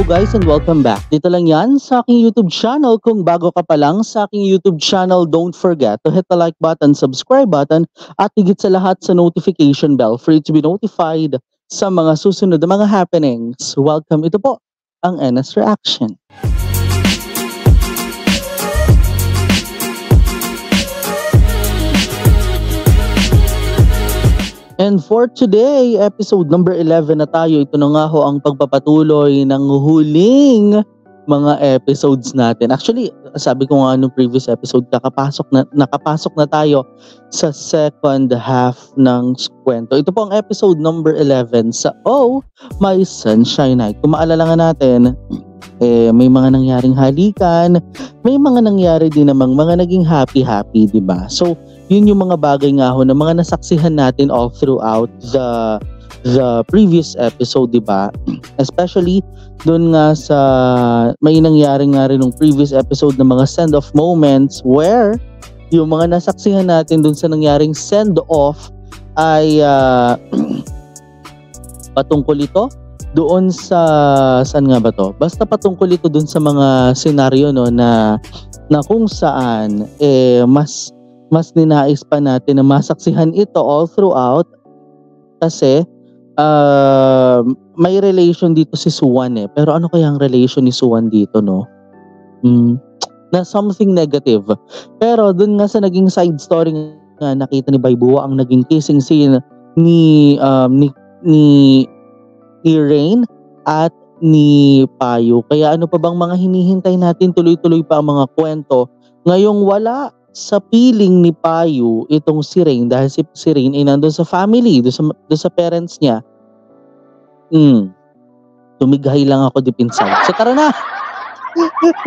guys and welcome back. Dito lang yan sa aking YouTube channel. Kung bago ka pa lang sa aking YouTube channel, don't forget to hit the like button, subscribe button, at higit sa lahat sa notification bell for you to be notified sa mga susunod na mga happenings. Welcome, ito po ang NS Reaction. And for today, episode number 11 na tayo. Ito na nga ho ang pagpapatuloy ng huling mga episodes natin. Actually, sabi ko nga nung previous episode, nakapasok na tayo sa second half ng kwento. Ito po ang episode number 11 sa Oh My Sunshine Night. Kung maalala nga natin, may mga nangyaring halikan, may mga nangyari din namang mga naging happy-happy, di ba? So, yun yung mga bagay nga ho na mga nasaksihan natin all throughout the previous episode, di ba? Especially doon nga sa may nangyari nga rin ng previous episode ng mga send-off moments where yung mga nasaksihan natin doon sa nangyaring send-off ay patungkol ito doon sa saan nga ba to? Basta patungkol ito doon sa mga senaryo no na kung saan mas ninais pa natin na masaksihan ito all throughout kasi may relation dito si Suwan pero ano kaya ang relation ni Suwan dito no? Na something negative. Pero dun nga sa naging side story nga nakita ni Baybua ang naging kissing scene ni Rain at ni Payo. Kaya ano pa bang mga hinihintay natin, tuloy-tuloy pa ang mga kwento. Ngayong wala sa piling ni Payo itong si Rain dahil si Rain ay nandun sa family, doon sa parents niya. Tumighay lang ako deep inside. So tara na!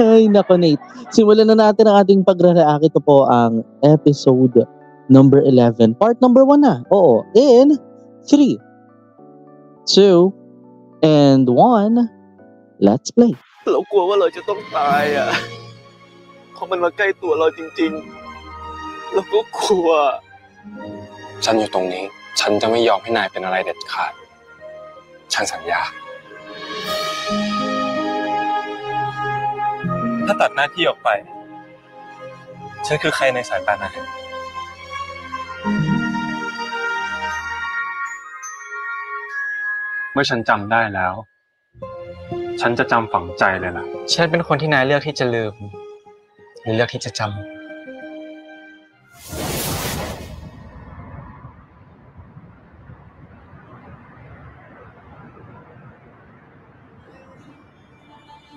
Ay nako Nate. Simulan na natin ang ating pagre-react. Ito po ang episode number 11. Part number 1 na. Oo. In 3, 2, and 1. Let's play. เรากลัวว่าเราจะต้องตายอ่ะพอมันมาใกล้ตัวเราจริงๆเราก็กลัวฉันอยู่ตรงนี้ฉันจะไม่ยอมให้นายเป็นอะไรเด็ดขาดฉันสัญญาถ้าตัดหน้าที่ออกไปฉันคือใครในสายตานายเมื่อฉันจำได้แล้วฉันจะจำฝังใจเลยล่ะฉันเป็นคนที่นายเลือกที่จะลืมหรือเลือกที่จะจำ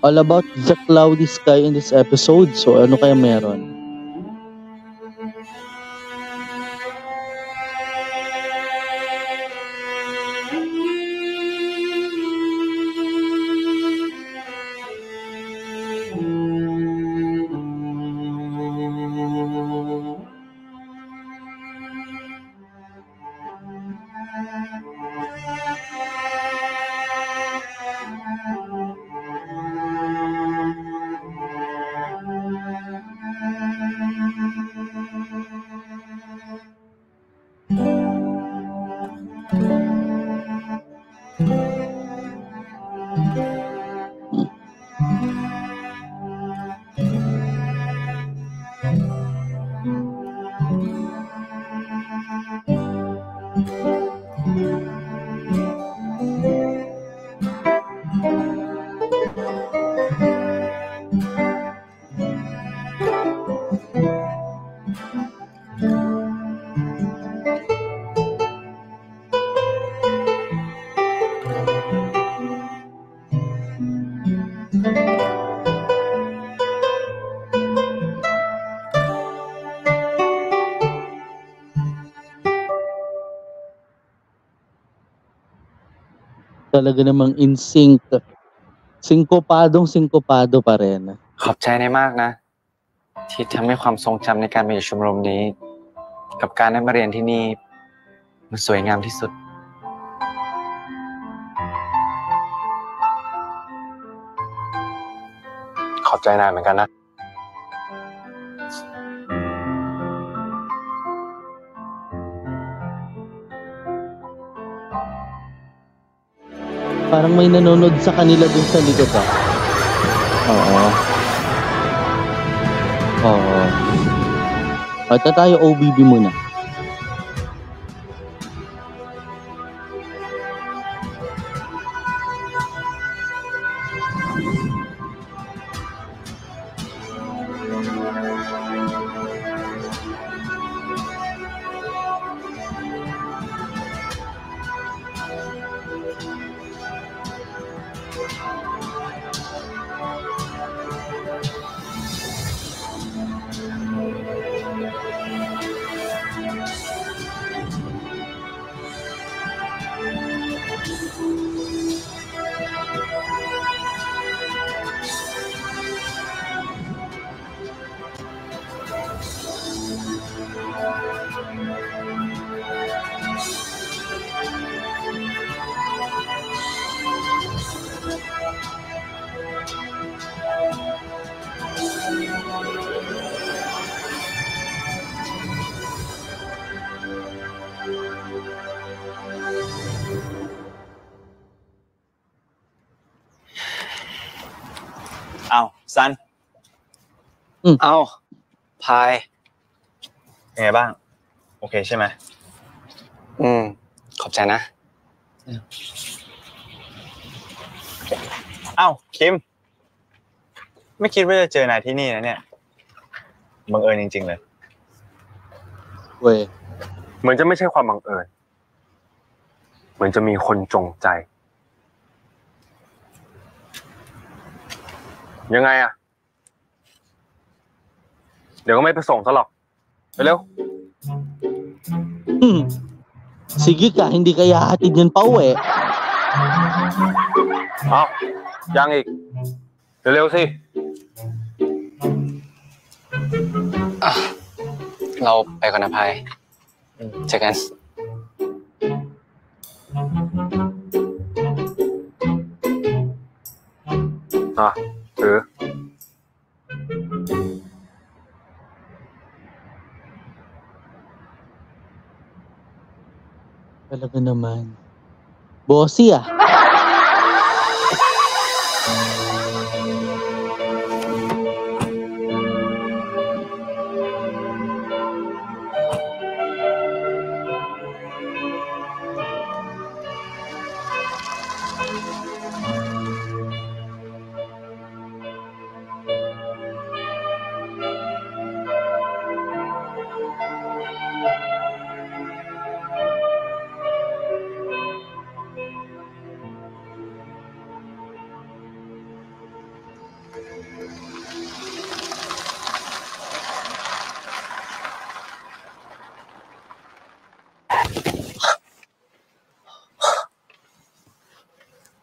All about the cloudy sky in this episode. So ano kaya meron? Talaga namang in sync. Sinkopado pa rin. ขอบใจนายมากนะที่ทำให้ความทรงจำในการมาอยู่ชมรมนี้กับการได้มาเรียนที่นี่มันสวยงามที่สุดขอบใจนายเหมือนกันนะ เ Parang may nanonood sa kanila dun sa likod ah. Oo. Oo. Ito tayo OBB muna.อ้าวซัน เอ้าพาย ยังไงบ้างโอเคใช่ไหม ขอบใจนะ อ้าวคิมไม่คิดว่าจะเจอนายที่นี่นะเนี่ยบังเอิญจริงๆเลย เว้ย เหมือนจะไม่ใช่ความบังเอิญเหมือนจะมีคนจงใจยังไงอะเดี๋ยวก็ไม่ไปส่งซะหรอกไปเร็ว Sige ka, hindi kaya hatid yun pa uwi. เอายังอีกเร็วๆสิ เราไปก่อนนะพายเจอกัน ถือ Talaga naman. Bossy ah.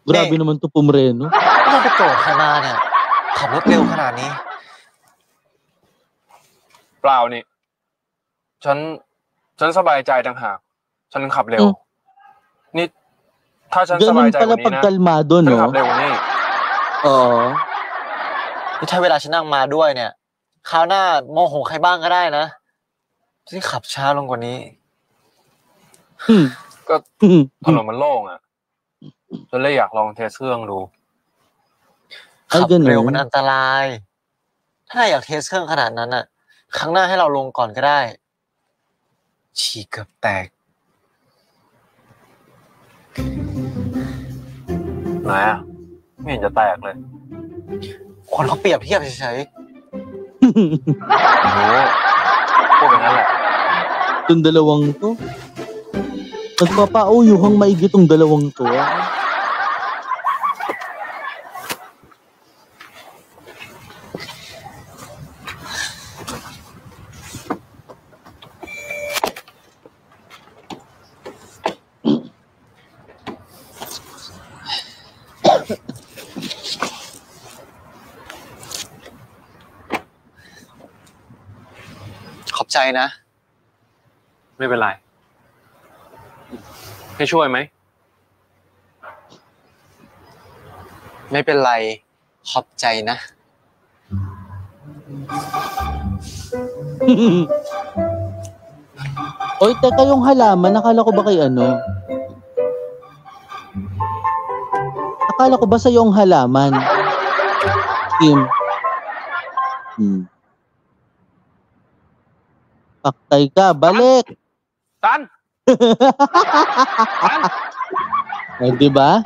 Grabe naman to Pumreno. ไม่ไปโกรธใครมาเนี่ยขับรถเร็วขนาดนี้ เปล่านี่ฉันสบายใจต่างหากฉันขับเร็วนี่ถ้าฉันสบาย Ganun ใจก pala ว่านี้ pag นะ kalmado, ฉัน no? ขับเร็วกว่านี้ Oo. ถ้าเวลาฉันนั่งมาด้วยเนี่ยคราวหน้าโมโหใครบ้างก็ได้นะที่ขับช้าลงกว่านี้ ก็ถนนมันโล่งอ่ะฉันเลยอยากลองเทสเครื่องดู ขับเร็วมันอันตราย ถ้าอยากเทสเครื่องขนาดนั้นอ่ะ ครั้งหน้าให้เราลงก่อนก็ได้ ฉีกเกือบแตก ไหนอ่ะไม่เห็นจะแตกเลย คนเขาเปรียบเทียบเฉย โอ้พูดอย่างนั้นแหละ Itong dalawang to. Nagpapauyuhang maigi tong dalawang to.ๆขอบใจนะ ไม่เป็นไรให้ช่วยไหม ไม่เป็นไร ขอบใจนะ Oy, teka yung halaman. Nakala ko ba kay ano? Akala ko ba sa'yo ang halaman? Kim. Paktay ka, balik! Tan! Tan! Eh, di ba?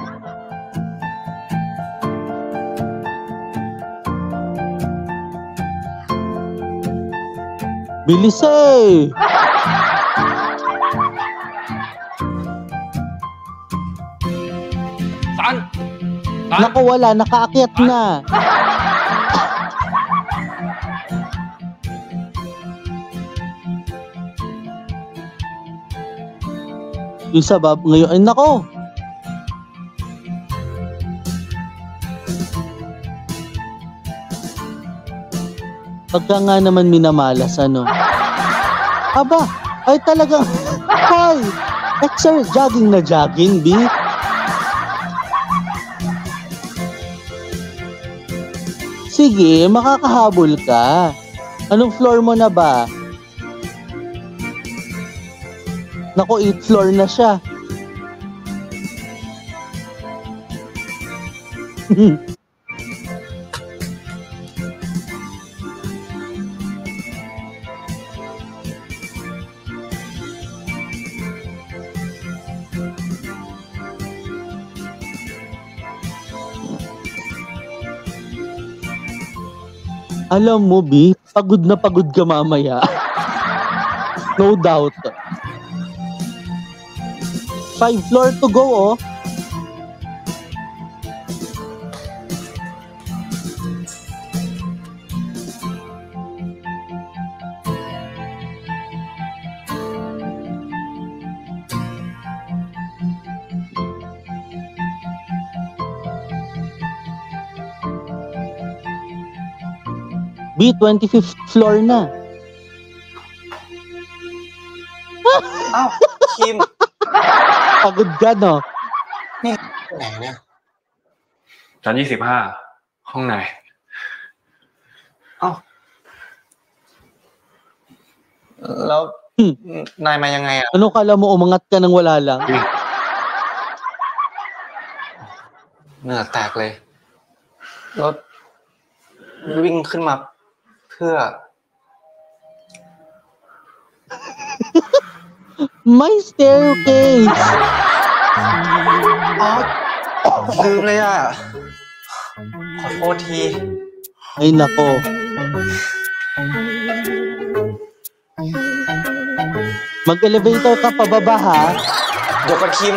Bilis eh! Tan! Tan! Naku, wala. Nakaakyat na. Yung sabab ngayon. Ay, nako! Pagka nga naman minamalas, ano? Aba, ay talagang, ay, jogging na jogging, B. Sige, makakahabol ka. Anong floor mo na ba? Naku, 8th floor na siya. Alam mo, B, pagod na pagod ka mamaya. No doubt. 5 floor to go, oh. B, 25th floor na.อ้าวคิม Pagod ka, no? ไหนเนี่ย ชั้น25 ห้องไหน อ้าวแล้วนายมายังไงอ่ะ Ano kala mo, umangat ka nang wala lang? เหงื่อแตกเลยแล้ววิ่งขึ้นมาเพื่อ My staircase! อ๋อลืมเลยอ่ะ ขอโทษที Ay, nako. Mag-elevator ka pababa, ha? เดี๋ยวก่อนคิม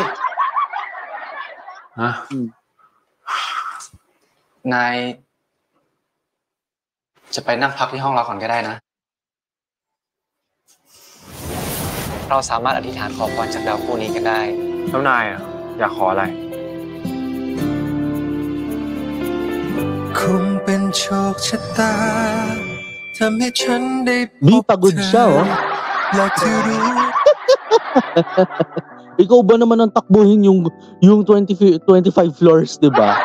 ฮะ นายจะไปนั่งพักที่ห้องเราก่อนก็ได้นะ เราสามารถอธิษฐานขอพรจากดาวคู่นี้กันได้ แล้วนายอ่ะ อยากขออะไร คงเป็นโชคชะตาทำให้ฉันได้พ B, บ pagod เธ siya, อ oh. อยากจะรู้ Ikaw ba naman ang takbuhin yung 25 floors, di ba?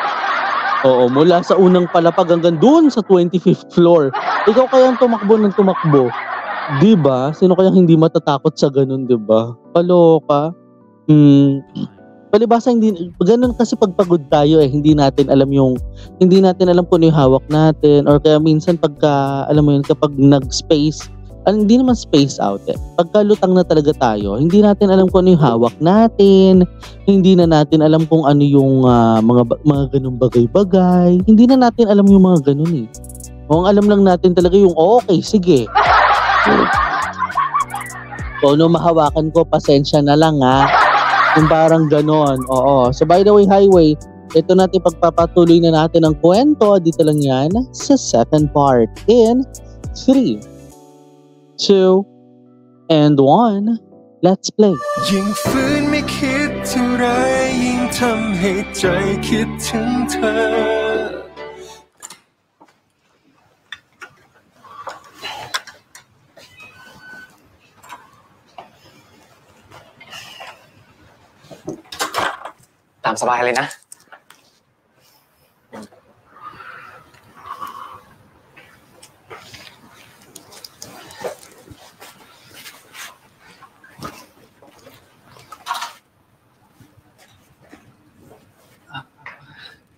Oo, mula sa unang palapag hanggang doon sa 25th floor. Ikaw kayang tumakbo ng tumakbo. Di ba? Sino kayang hindi matatakot sa ganun, di ba? Paloka. Palibasa hindi ganun kasi pagpagod tayo hindi natin alam kung ano yung hawak natin, or kaya minsan pagka alam mo yun, kapag nag-space, hindi naman space out pagka lutang na talaga tayo, hindi natin alam kung ano yung hawak natin, hindi na natin alam kung ano yung mga ganung bagay-bagay, hindi na natin alam yung mga ganun ang alam lang natin talaga yung okay, sige. Kung ano mahawakan ko, pasensya na lang Yung parang ganon. Oo. So by the way, Highway, ito natin pagpapatuloy na natin ang kwento. Dito lang yan sa second part. In 3, 2, and 1. Let's play. ยิ่งฝืนไม่คิดเท่าไรยิ่งทำให้ใจคิดถึงเธอ ตามสบายเลยนะ น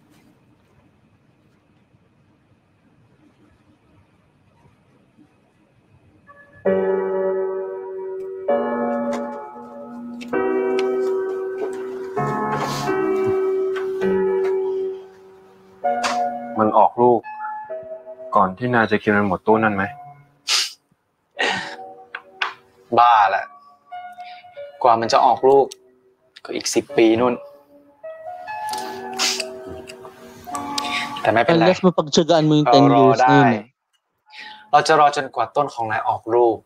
ที่นายจะกินมันหมดตู้นั่นไหม บ้าแหละกว่ามันจะออกลูกก็อีก10 ปีนู่นแต่ไม่เป็นไร Unless mapagtsagaan mo yung เรา 10 รอ years ได้ na yun. เราจะรอจนกว่าต้นของนายออกลูก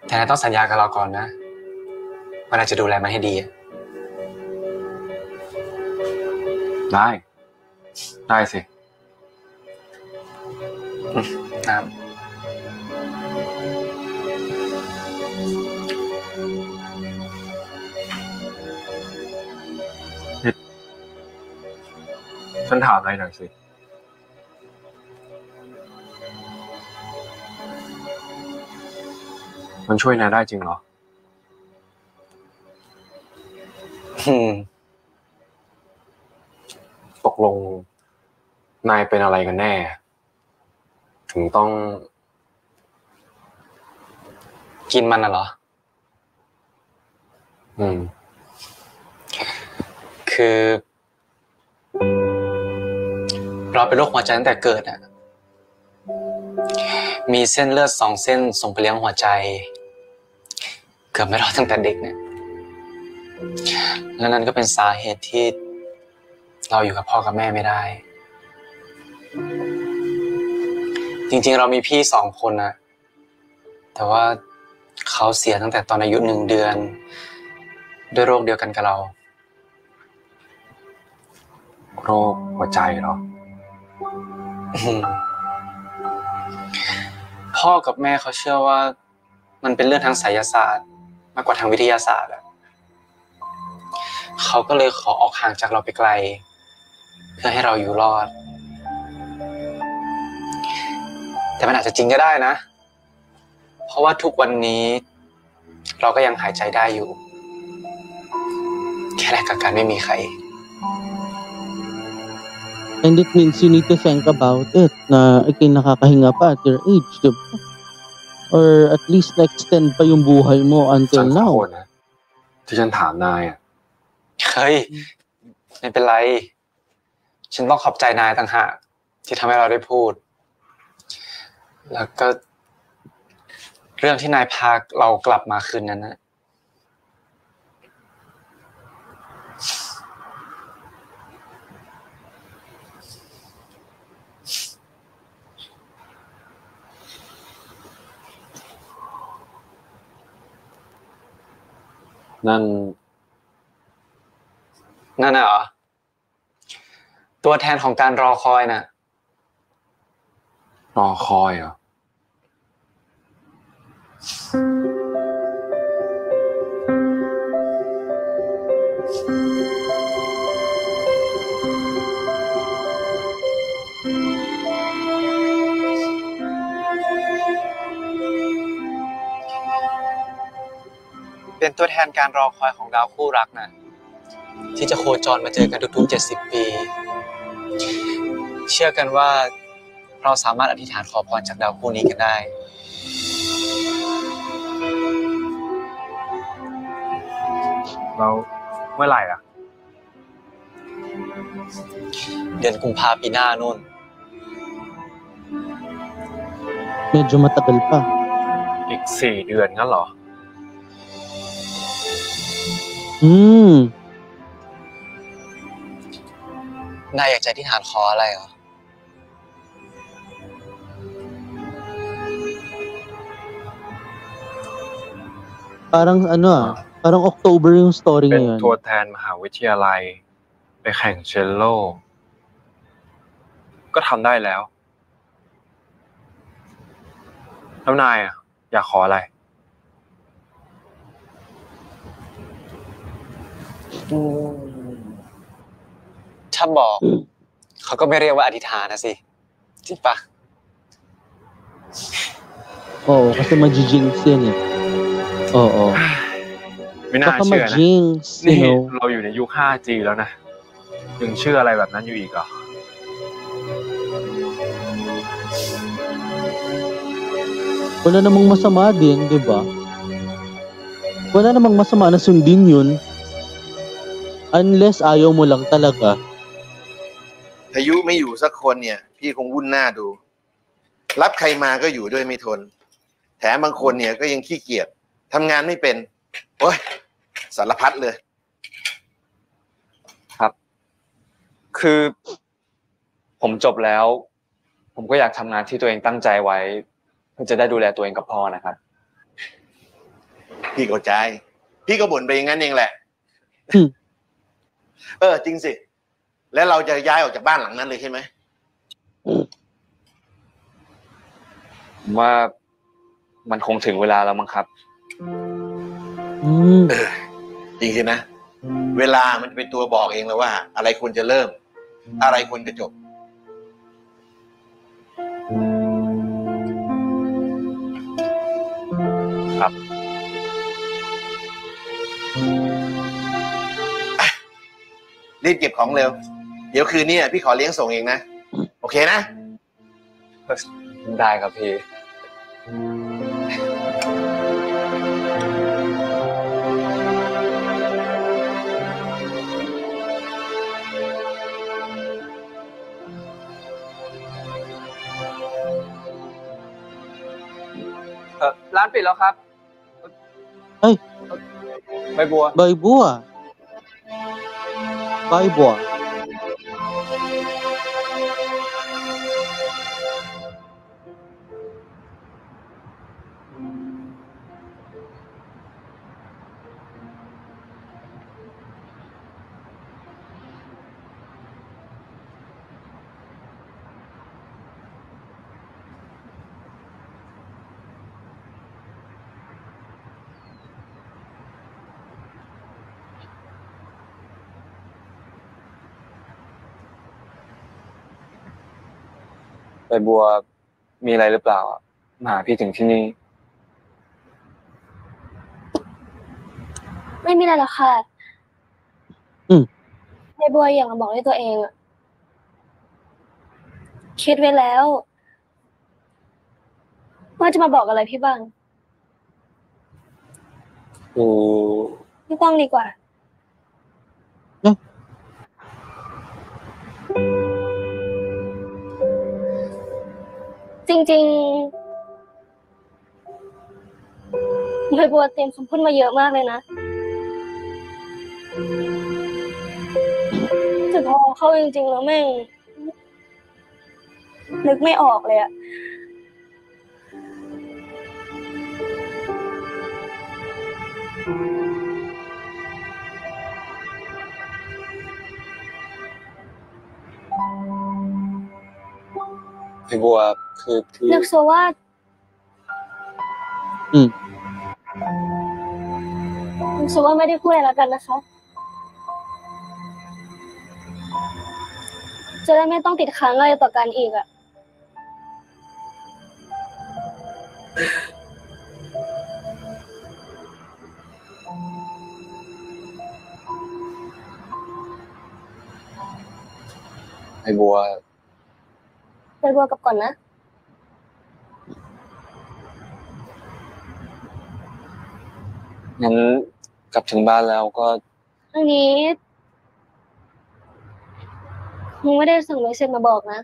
แต่นายต้องสัญญากับเราก่อนนะว่านายจะดูแลมันให้ดีได้สิน้ฉันถามอะไรหน่อยสิมันช่วยนายได้จริงเหรอ ตกลงนายเป็นอะไรกันแน่ถึงต้องกินมันน่ะเหรอคือเราเป็นโรคหัวใจตั้งแต่เกิดอ่ะมีเส้นเลือด2 เส้นส่งไปเลี้ยงหัวใจเกือบไม่รอดตั้งแต่เด็กเนี่ยและนั่นก็เป็นสาเหตุที่เราอยู่กับพ่อกับแม่ไม่ได้จริงๆเรามีพี่2 คนนะแต่ว่าเขาเสียตั้งแต่ตอนอายุ1 เดือนด้วยโรคเดียวกันกับเราโรคหัวใจเหรอ พ่อกับแม่เขาเชื่อว่ามันเป็นเรื่องทางไสยศาสตร์มากกว่าทางวิทยาศาสตร์เขาก็เลยขอออกห่างจากเราไปไกลเพื่อให้เราอยู่รอดแต่มันอาจจะจริงก็ได้นะเพราะว่าทุกวันนี้เราก็ยังหายใจได้อยู่แค่แลกกับการไม่มีใคร And it means you need to think about it na ikay nakakahinga pa at your age, di ba? Or at least na-extend pa yung buhay mo until ฉันขอ now. โทษนะที่ฉันถามนายอ่ะ เฮ้ยไม่เป็นไรฉันต้องขอบใจนายต่างหากที่ทำให้เราได้พูดแล้วก็เรื่องที่นายพาเรากลับมาคืนนั้นนะนั่น นั่นน่ะเหรอตัวแทนของการรอคอยน่ะ รอคอยเหรอเป็นตัวแทนการรอคอยของดาวคู่รักน่ะที่จะโคจรมาเจอกันทุกๆ70 ปีเชื่อกันว่าเราสามารถอธิษฐานขอพรจากดาวคู่นี้กันได้แล้วเมื่อไหร่อ่ะ เดือนกุมภาพันธ์ปีหน้านู่น Medyo matagal pa. อีก4 เดือนงั้นเหรอ นายอยากจะอธิษฐานขออะไรเหรอ Parang ano parang October yung story เป็น ngayon. ตัวแทนมหาวิทยาลัยไปแข่งเชลโลก็ทำได้แล้วแล้วนายอ่ะอยากขออะไรถ้าบอกเขาก็ไม่เรียกว่าอธิษฐานนะสิจริงปะ Oo, kasi ma-jinx yan eh. Oo. ไม่น่า Baka เชื่อนะ ma-jinx, นี่ you know. เราอยู่ในยุค 5G แล้วนะยังเชื่ออะไรแบบนั้นอยู่อีกเหรอ Wala namang masama din, di ba? Wala namang masama na sundin yun. Unless ayaw mo lang talaga. พายุไม่อยู่สักคนเนี่ยพี่คงวุ่นหน้าดู รับใครมาก็อยู่ด้วยไม่ทน แถมบางคนเนี่ยก็ยังขี้เกียจทำงานไม่เป็นโอ้ยสารพัดเลย ครับ คือผมจบแล้ว ผมก็อยากทำงานที่ตัวเองตั้งใจไว้เพื่อจะได้ดูแลตัวเองกับพ่อนะครับ พี่เข้าใจพี่ก็บ่นไปอย่างนั้นเองแหละ จริงสิแล้วเราจะย้ายออกจากบ้านหลังนั้นเลยใช่ไหม ผมว่ามันคงถึงเวลาแล้วมั้งครับ จริงสินะเวลามันจะเป็นตัวบอกเองแล้วว่า อะไรควรจะเริ่ม อะไรควรจะจบ ครับ รีบเก็บของเร็ว เดี๋ยวคืนนี้พี่ขอเลี้ยงส่งเองนะ โอเคนะ ได้ครับพี่ ร้านปิดแล้วครับ เฮ้ย ใบบัว ใบบัวใบบัวใบบัวมีอะไรหรือเปล่ามาหาพี่ถึงที่นี่ ไม่มีอะไรหรอกค่ะในบัวอยากมาบอกให้ตัวเองอะคิดไว้แล้วว่าจะมาบอกอะไรพี่บ้างไม่ต้องดีกว่าจริงๆใบบัวเตรียมคำพูดมาเยอะมากเลยนะแต่พอเข้าจริงๆแล้วแม่งนึกไม่ออกเลยอะใบบัวคือที่ นึกซะว่านึกซะว่าไม่ได้พูดอะไรแล้วกันนะคะจะได้ไม่ต้องติดค้างอะไรต่อกันอีกอะใบบัว ไปบัวกลับก่อนนะ งั้นกลับถึงบ้านแล้วก็ อันนี้มึงไม่ได้ส่งเมสเซจมาบอกนะ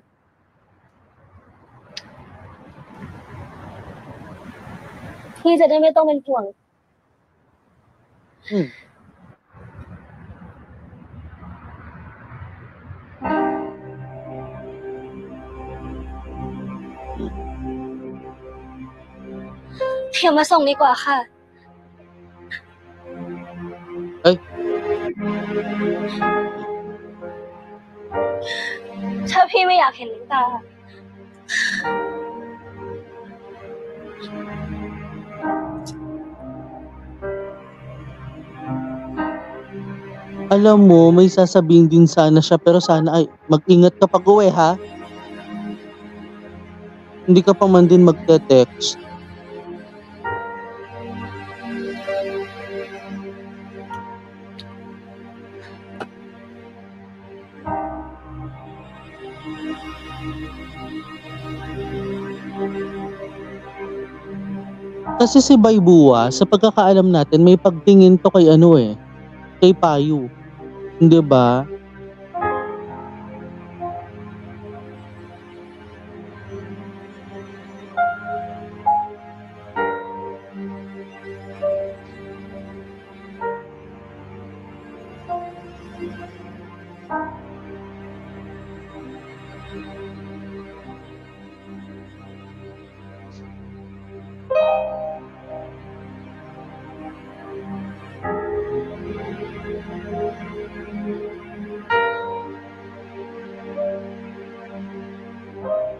พี่จะได้ไม่ต้องเป็นห่วงเดี๋ยวมาส่งดีกว่าค่ะถ้าพี่ไม่อยากเห็นน้ำตาalam mo may sasabihin din sana siya pero sana ay mag-ingat ka pag-uwi ha hindi ka pa man din magte-text kasi si Baybua sa pagkakaalam natin may pagtingin to kay ano kay Payu hindi ba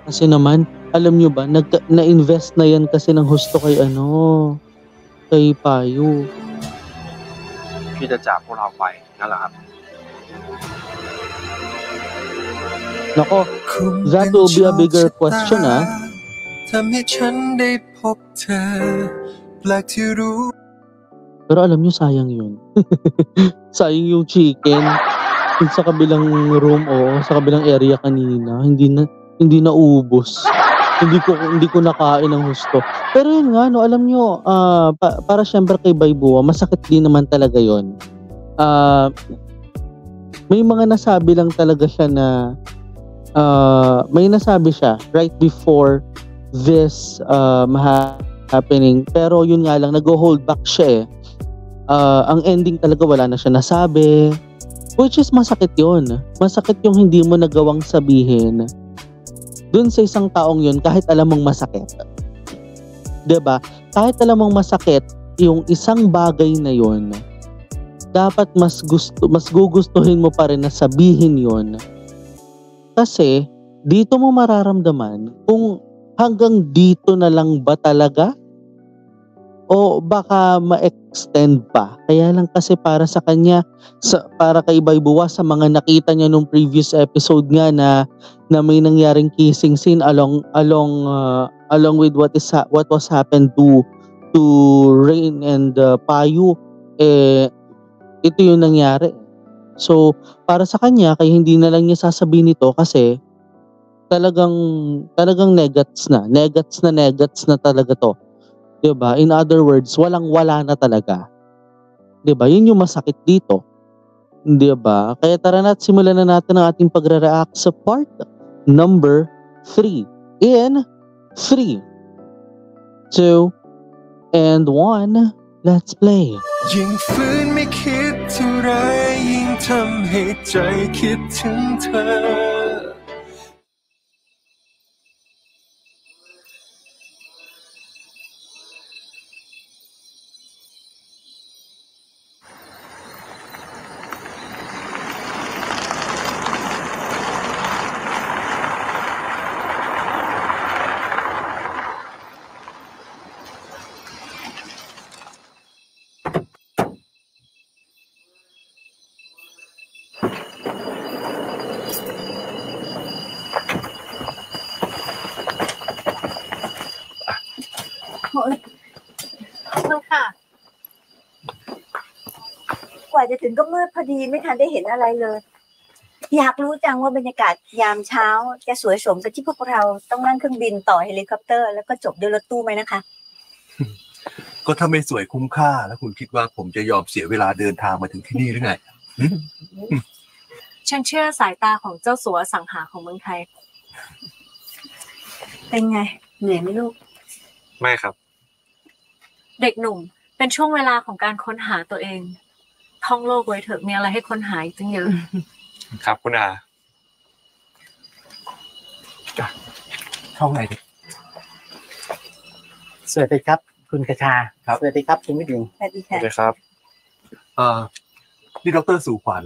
Kasi naman, alam nyo ba, na-invest na yan kasi ng husto kay kay Payo. พี่จะจากพวกเราไปนั่นแหละครับ Nako, คง that เป็น will โช be a ค bigger ชะตา question, ทำให้ฉันได้พบเธอแปลกที่รู้ Pero alam nyo, sayang yun. Sayang yung chicken. Yung sa kabilang room o sa kabilang area kanina, hindi na ubos. Hindi ko nakain ng husto. Pero yun nga, no, alam nyo, para syempre kay Baybua, masakit din naman talaga yun. May mga nasabi lang talaga siya na may nasabi siya right before this happening. Pero yun nga lang, nag-hold back siya eh. Ang ending talaga wala na siya nasabi. Which is masakit yun. Masakit yung hindi mo nagawang sabihin dun sa isang taong yun kahit alam mong masakit. 'Di ba? Kahit alam mong masakit yung isang bagay na yun, dapat mas gugustuhin mo pa rin na sabihin yun. Kasi dito mo mararamdaman kung hanggang dito na lang ba talaga o baka ma-extend pa. Kaya lang kasi para sa kanya, para kay Baybua, sa mga nakita niya nung previous episode nga na may nangyaring kissing scene along with what was happened to Rain and Payu, ito yung nangyari. So para sa kanya, kaya hindi na lang niya sasabihin ito kasi talagang negats na talaga to. 'Di ba? In other words, walang-wala na talaga. 'Di ba? Yun yung masakit dito. 'Di ba? Kaya tara na at simulan na natin ang ating pagre-react sa part number 3. In 3, 2, and 1, let's play. ยิ่งฝืนไม่คิดเท่าไรยิ่งทำให้ใจคิดถึงเธอ คุณค่ะ กว่าจะถึงก็มืดพอดีไม่ทันได้เห็นอะไรเลย อยากรู้จังว่าบรรยากาศยามเช้าจะสวยสมกับที่พวกเราต้องนั่งเครื่องบินต่อเฮลิคอปเตอร์แล้วก็จบด้วยรถตู้ไหมนะคะ ก็ถ้าไม่สวยคุ้มค่าแล้วคุณคิดว่าผมจะยอมเสียเวลาเดินทางมาถึงที่นี่หรือไง ฉันเชื่อสายตาของเจ้าสัวสังหารของเมืองไทย เป็นไงเหนื่อยไหมลูก ไม่ครับ เด็กหนุ่มเป็นช่วงเวลาของการค้นหาตัวเองท่องโลกไว้เถอะมีอะไรให้ค้นหาอีกตั้งเยอะ ครับคุณอา ช่องไหนดิ สวัสดีครับคุณกระชาสวัสดีครับคุณวิดิง สวัสดี สวั ค่ะ สดีครับ นี่ดร.สู่ขวัญ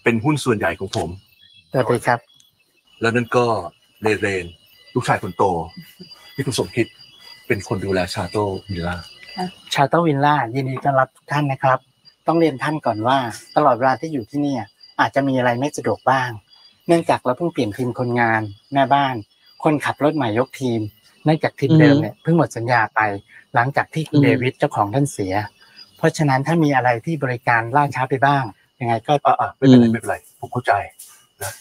เป็นหุ้นส่วนใหญ่ของผม สวัสดีครับ แล้วนั่นก็เรนลูกชายคนโตที่คุณสมคิดเป็นคนดูแลชาโต้วิลล่า ชาโตวิลล่ายินดีต้อนรับทุกท่านนะครับ ต้องเรียนท่านก่อนว่าตลอดเวลาที่อยู่ที่นี่อาจจะมีอะไรไม่สะดวกบ้างเนื่องจากเราเพิ่งเปลี่ยนทีมคนงานแม่บ้านคนขับรถใหม่ยกทีมเนื่องจากทีมเดิมเนี่ยเพิ่งหมดสัญญาไปหลังจากที่คุณเดวิดเจ้าของท่านเสียเพราะฉะนั้นถ้ามีอะไรที่บริการล่าช้าไปบ้างยังไงก็ไม่เป็นไรผมเข้าใจนะ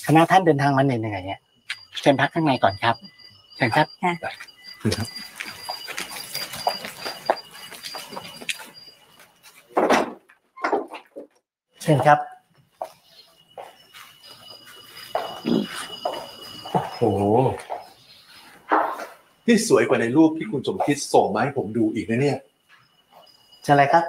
คณะท่านเดินทางมาเหนื่อยๆเนี่ยเชิญพักข้างในก่อนครับเชิญครับ ครับ เชิญครับ โอ้โหที่สวยกว่าในรูปที่คุณสมคิดส่งมาให้ผมดูอีกนะเนี่ย เชิญเลยครับ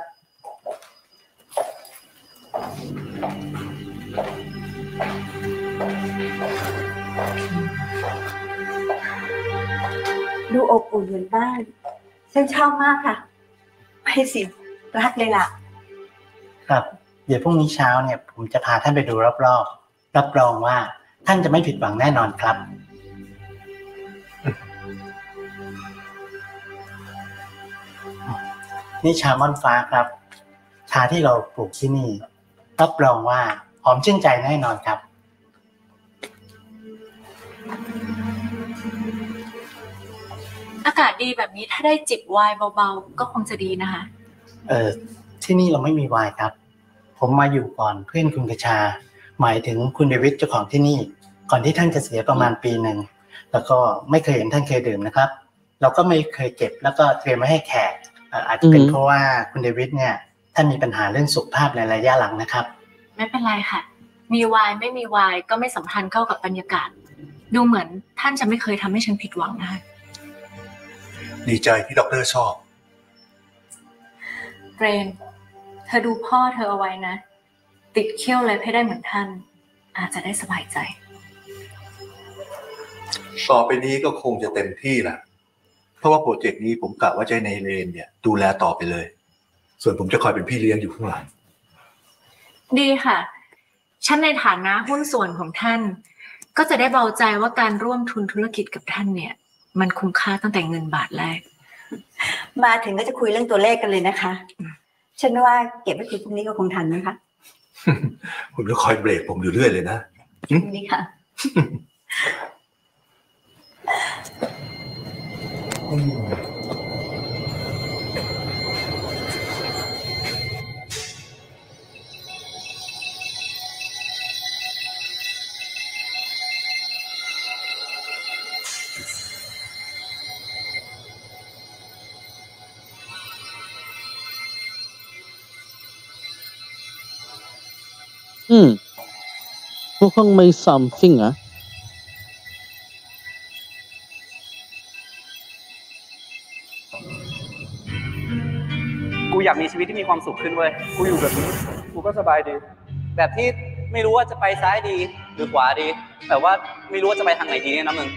ดูอบอุ่นเหมือนบ้านฉันชอบมากค่ะไปสิรักเลยล่ะ ครับเดี๋ยวพรุ่งนี้เช้าเนี่ยผมจะพาท่านไปดูรอบๆรับรองว่าท่านจะไม่ผิดหวังแน่นอนครับ นี่ชาม่อนฟ้าครับชาที่เราปลูกที่นี่รับรองว่าหอมชื่นใจแน่นอนครับ อากาศดีแบบนี้ถ้าได้จิบไวน์เบาๆก็คงจะดีนะคะที่นี่เราไม่มีไวน์ครับผมมาอยู่ก่อนเพื่อนคุณกระชาหมายถึงคุณเดวิดเจ้าของที่นี่ก่อนที่ท่านจะเสียประมาณปีหนึ่งแล้วก็ไม่เคยเห็นท่านเคยดื่มนะครับเราก็ไม่เคยเก็บแล้วก็เตรียมไว้ให้แขกอาจจะเป็นเพราะว่าคุณเดวิดเนี่ยท่านมีปัญหาเรื่องสุขภาพในระยะหลังนะครับไม่เป็นไรค่ะมีไวน์ไม่มีไวน์ก็ไม่สำคัญเข้ากับบรรยากาศดูเหมือนท่านจะไม่เคยทำให้ฉันผิดหวังนะคะดีใจที่ด็อกเตอร์ชอบเรนเธอดูพ่อเธอเอาไว้นะติดเขี้ยวเล็บให้ได้เหมือนท่านอาจจะได้สบายใจต่อไปนี้ก็คงจะเต็มที่แหละเพราะว่าโปรเจกต์นี้ผมกะว่าจะให้ในเรนเนี่ยดูแลต่อไปเลยส่วนผมจะคอยเป็นพี่เลี้ยงอยู่ข้างหลังดีค่ะฉันในฐานะหุ้นส่วนของท่านก็จะได้เบาใจว่าการร่วมทุนธุรกิจกับท่านเนี่ยมันคุ้มค่าตั้งแต่เงินบาทแรกมาถึงก็จะคุยเรื่องตัวเลขกันเลยนะคะฉันว่าเก็บไว้คุยพรุ่งนี้ก็คงทันนะคะ คุณก็คอยเบรกผมอยู่เรื่อยเลยนะนี่ค่ะmukhang may something ah. กูอยากมีชีวิตที่มีความสุขขึ้นเว้ยกูอยู่แบบนี้กูก็สบายดีแบบที่ไม่รู้ว่าจะไปซ้ายดีหรือขวาดีแต่ว่าไม่รู้ว่าจะไปทางไหนดีเนี่ยนะมึง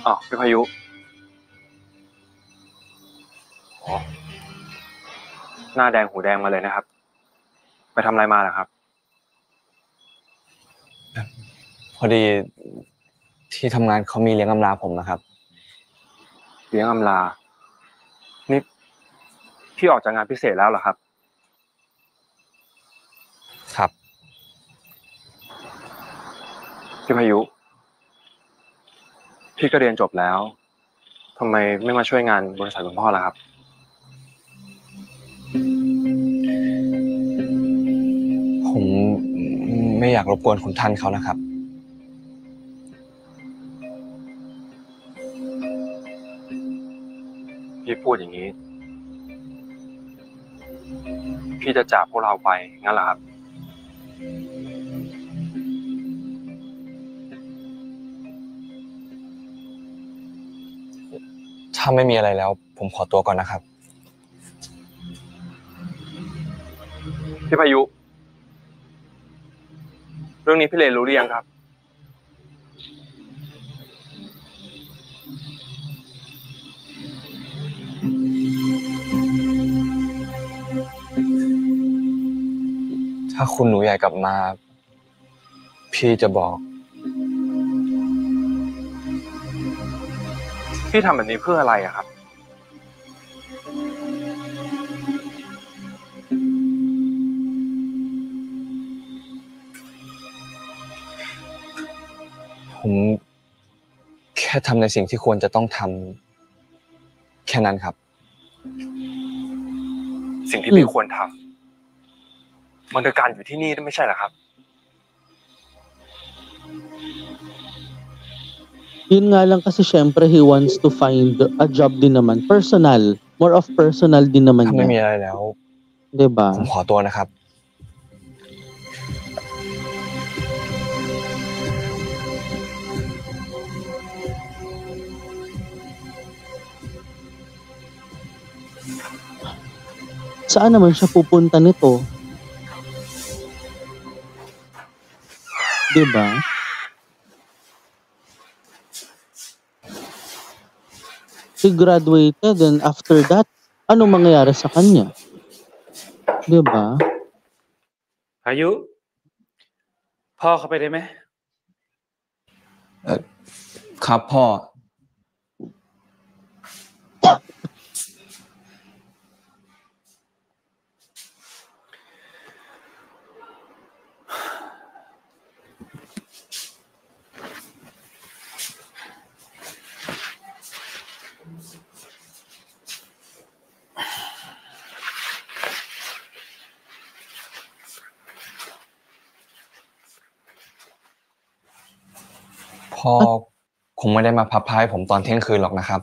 อ๋อพี่พายุอ๋อหน้าแดงหูแดงมาเลยนะครับไปทำอะไรมาล่ะครับพอดีที่ทำงานเขามีเลี้ยงอำลาผมนะครับเลี้ยงอำลานี่พี่ออกจากงานพิเศษแล้วเหรอครับครับพี่พายุพี่ก็เรียนจบแล้วทำไมไม่มาช่วยงานบริษัทคุณพ่อล่ะครับผมไม่อยากรบกวนคุณท่านเขานะครับพี่พูดอย่างนี้พี่จะจากพวกเราไปงั้นเหรอครับถ้าไม่มีอะไรแล้วผมขอตัวก่อนนะครับพี่พายุเรื่องนี้พี่เลนรู้หรือยังครับถ้าคุณหนูใหญ่กลับมาพี่จะบอกพี่ทำแบบนี้เพื่ออะไรอะครับผมแค่ทำในสิ่งที่ควรจะต้องทำแค่นั้นครับสิ่งที่พี่ควรทำมันคือการอยู่ที่นี่ไม่ใช่เหรอครับ Yun nga lang kasi syempre he wants to find a job din naman. Personal. More of personal din naman ถ้าไม่มี niya. อะไรแล้ว Diba? ผมขอตัวนะครับ Saan naman siya pupunta nito? Diba? He graduated and after that, anong mangyayari sa kanya? Diba? พายุพ่อเข้าไปได้ไหมครับพ่อ พ่อคงไม่ได้มาพับผ้าให้ผมตอนเที่ยงคืนหรอกนะครับ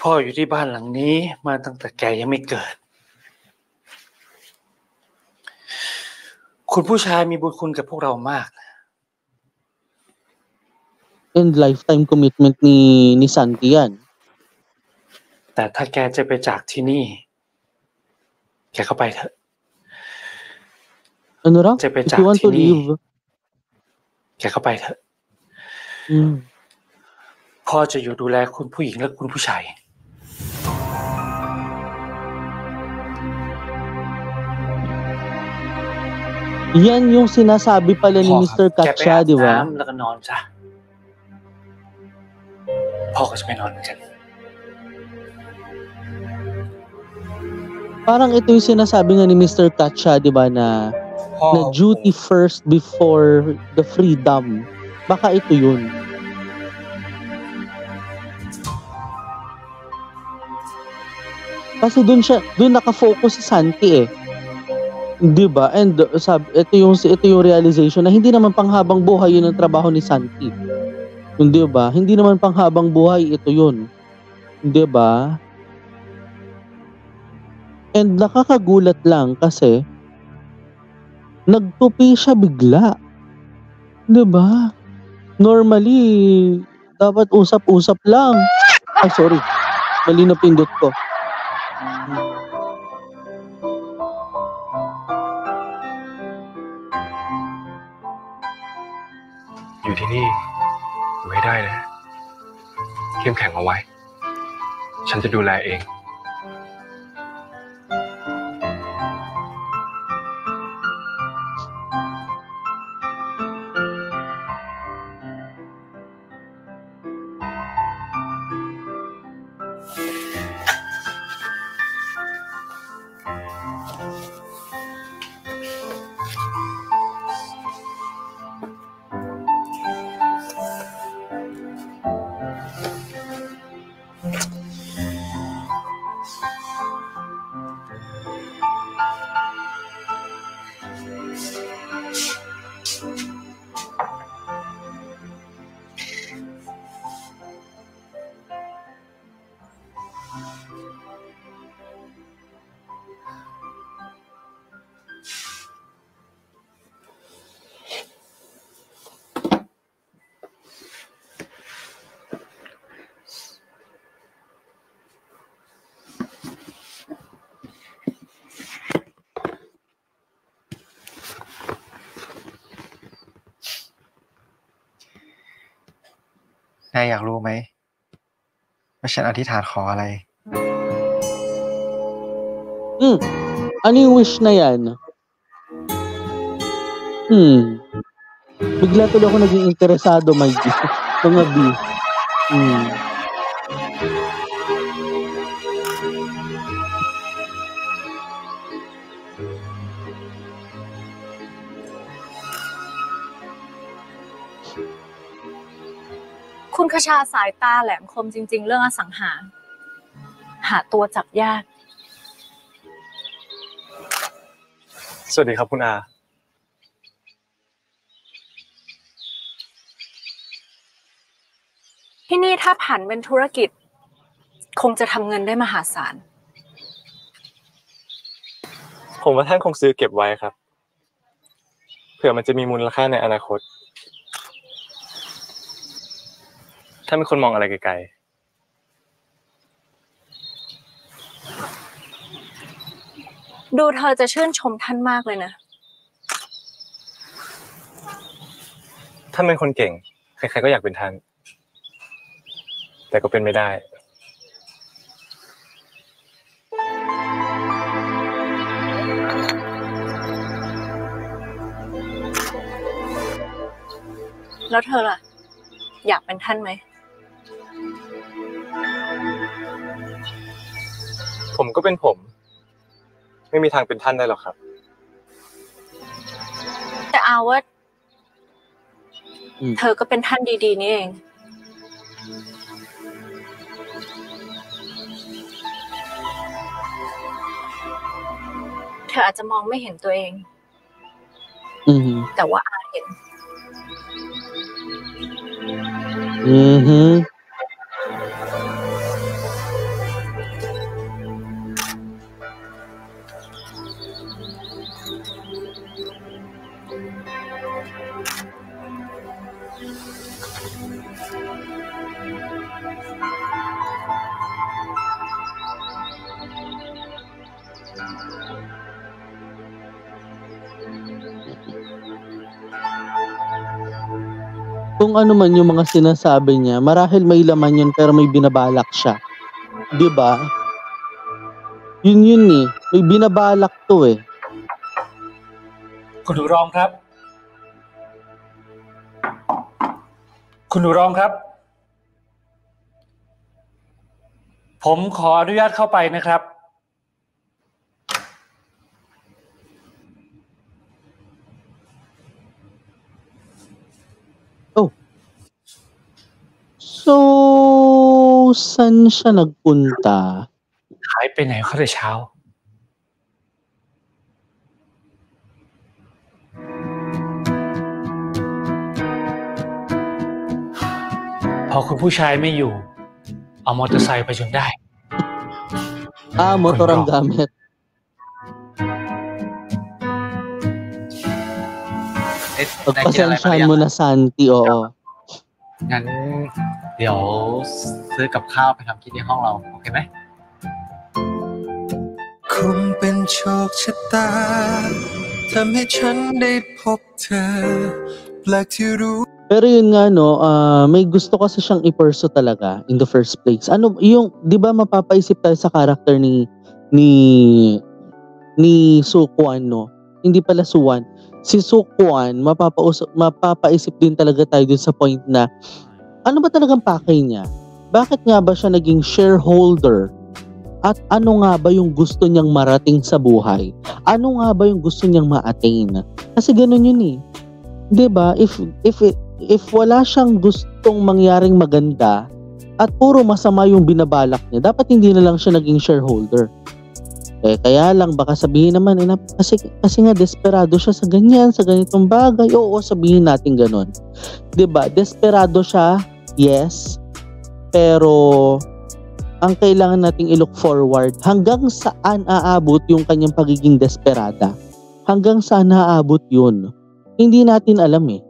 พ่ออยู่ที่บ้านหลังนี้มาตั้งแต่แกยังไม่เกิดคุณผู้ชายมีบุญคุณกับพวกเรามาก And lifetime commitment ni Santi yan. แต่ถ้าแกจะไปจากที่นี่แกเข้าไปเถอะ Ano raw? จะไป If จาก you want ที่ to นี่ leave. แกเข้าไปเถอะพ่อจะอยู่ดูแลคุณผู้หญิงและคุณผู้ชาย Yan yung sinasabi pala ni Mr. แกไปอา Katcha, บ di ba? น้ำแล้วก็นอนซะพ่อก็จะไปนอนเหมือนกัน Parang ito yung sinasabi nga ni Mr. Katcha, di ba, na duty first before the freedom. Baka ito yun. Kasi doon nakafocus si Santi eh. 'Di ba? And ito yung realization na hindi naman panghabang buhay yun ang trabaho ni Santi. 'Di ba? Hindi naman panghabang buhay ito yun. 'Di ba? And nakakagulat lang kasi nagtupi siya bigla. 'Di ba? Normally dapat usap-usap lang. Ay sorry. Mali na pindot ko.อยู่ที่นี่อยู่ให้ได้นะเข้มแข็งเอาไว้ฉันจะดูแลเอง นายอยากรู้ไหมว่าฉันอธิษฐานขออะไร Ano yung wish na yan? Bigla tuloy ako naging interesado, my G. Mga B. คุณคชาสายตาแหลมคมจริงๆเรื่องอสังหาตัวจับยาก สวัสดีครับคุณอา ที่นี่ถ้าผันเป็นธุรกิจคงจะทำเงินได้มหาศาล ผมว่าท่านคงซื้อเก็บไว้ครับเผื่อมันจะมีมูลค่าในอนาคตท่านเป็นคนมองอะไรไกลๆดูเธอจะชื่นชมท่านมากเลยนะ ท่านเป็นคนเก่งใครๆก็อยากเป็นท่านแต่ก็เป็นไม่ได้แล้วเธอล่ะอยากเป็นท่านไหม ผมก็เป็นผม ไม่มีทางเป็นท่านได้หรอกครับ แต่อาว่าเธอก็เป็นท่านดีๆนี่เองเธออาจจะมองไม่เห็นตัวเองแต่ว่าอาเห็นKung ano man yung mga sinasabi niya, marahil may laman yun pero may binabalak siya. 'Di ba? Yun eh. May binabalak to eh. คุณหนูรองครับ คุณหนูรองครับ ผมขออนุญาตเข้าไปนะครับ So, saan siya nagpunta? หายไปไหนเขาแต่เช้า พอคุณผู้ชายไม่อยู่ เอามอเตอร์ไซค์ไปจนได้ motor ang gamit. Pagpasensyahan mo na, Santi, oo. งั้นเดี๋ยวซื้อกับข้าวไปทำกินในห้องเราโอเคไหม คงเป็นโชคชะตาทำให้ฉันได้พบเธอแปลกที่รู้ Pero yun nga no, may gusto kasi siyang i-pursue talaga in the first place. Ano yung 'di ba mapapaisip tayo sa character ni Sukwon no. Hindi pala Suwan. Si Sukwon mapapaisip din talaga tayo dun sa point na ano ba talagang pakay niya? Bakit nga ba siya naging shareholder? At ano nga ba yung gusto niyang marating sa buhay? Ano nga ba yung gusto niyang ma-attain? Kasi ganun yun eh. 'Di ba? If wala siyang gustong mangyaring maganda at puro masama yung binabalak niya, dapat hindi na lang siya naging shareholder. Kaya lang baka sabihin naman kasi nga desperado siya sa ganitong bagay. Oo, sabihin natin ganun. 'Di ba? Desperado siya, yes. Pero ang kailangan nating i-look forward, hanggang saan aabot yung kanyang pagiging desperada? Hanggang saan aabot yun? Hindi natin alam eh.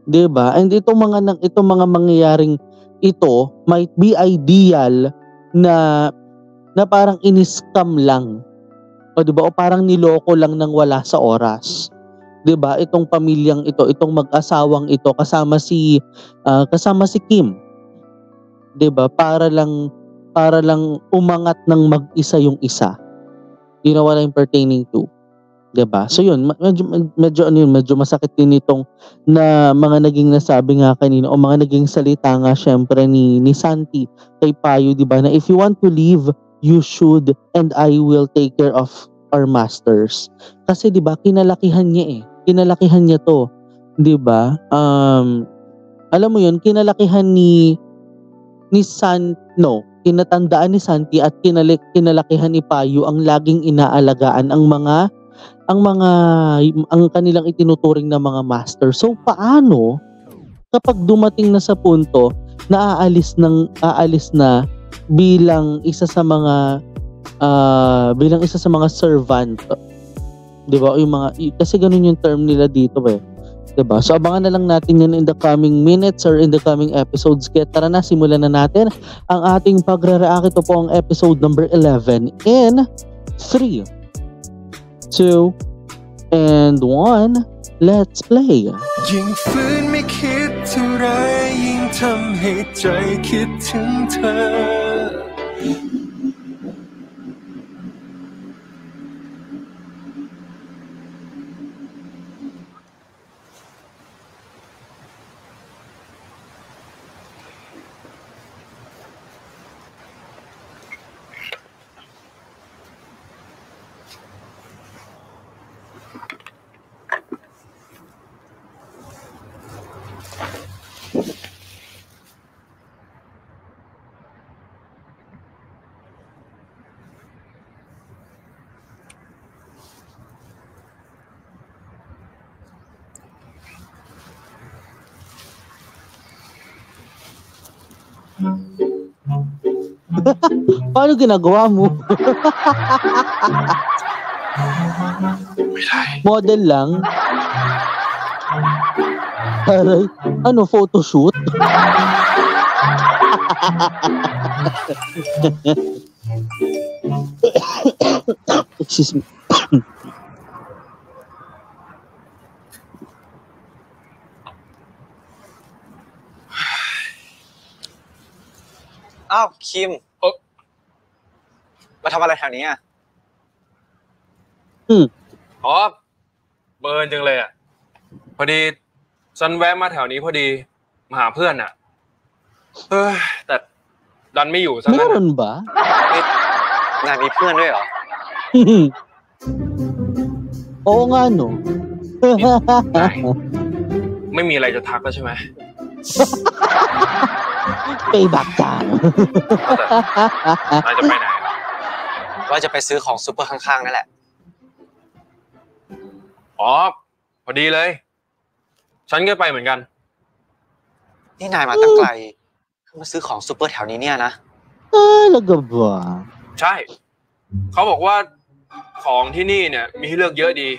'Di ba? And itong mga mangyayaring ito might be ideal na parang in-scam lang. O 'di ba? O parang niloko lang ng wala sa oras. 'Di ba? Itong pamilyang ito, itong mag-asawang ito kasama si Kim. 'Di ba? Para lang umangat ng mag-isa yung isa. You know what I'm pertaining to? 'Di ba? So yun, medyo masakit din itong na mga naging nasabi nga kanina o mga naging salita nga syempre ni Santi kay Payo, 'di ba? Na if you want to leave, you should and I will take care of our masters. Kasi 'di ba, kinalakihan niya to, 'di ba? Alam mo yun, kinalakihan kinatandaan ni Santi at kinalakihan ni Payo ang laging inaalagaan ang kanilang itinuturing na mga master. So paano kapag dumating na sa punto na aalis na bilang isa sa mga servant, 'di ba? Yung mga kasi ganun yung term nila dito eh. 'Di ba? So abangan na lang natin 'yan in the coming minutes or in the coming episodes. Kaya tara na, simulan na natin ang ating pagre-react. Ito po ang episode number 11 in 3, 2, and 1. Let's play. ยิ่งฝืนไม่คิดเท่าไรยิ่งทำให้ใจคิดถึงเธอ เ Paano ginagawa mo? Model lang? Aray, ano, photoshoot? Excuse me.อ้าวคิมมาทำอะไรแถวนี้อ่ะ อ๋อเบิร์นจังเลยอ่ะพอดีฉันแวะมาแถวนี้พอดีมาหาเพื่อนอ่ะแต่ดันไม่อยู่ซะงั้น Meron ba? นายมีเพื่อนด้วยเหรอ Oo nga no. ไม่มีอะไรจะทักแล้วใช่ไหม Payback time. นายจะไปไหน ว่าจะไปซื้อของซูเปอร์ข้างๆนั่นแหละ อ๋อพอดีเลย ฉันก็ไปเหมือนกัน นี่นายมาตั้งไกลเพื่อมาซื้อของซูเปอร์แถวนี้เนี่ยนะ Talaga ba? ใช่เขาบอกว่าของที่นี่เนี่ยมีให้เลือกเยอะดี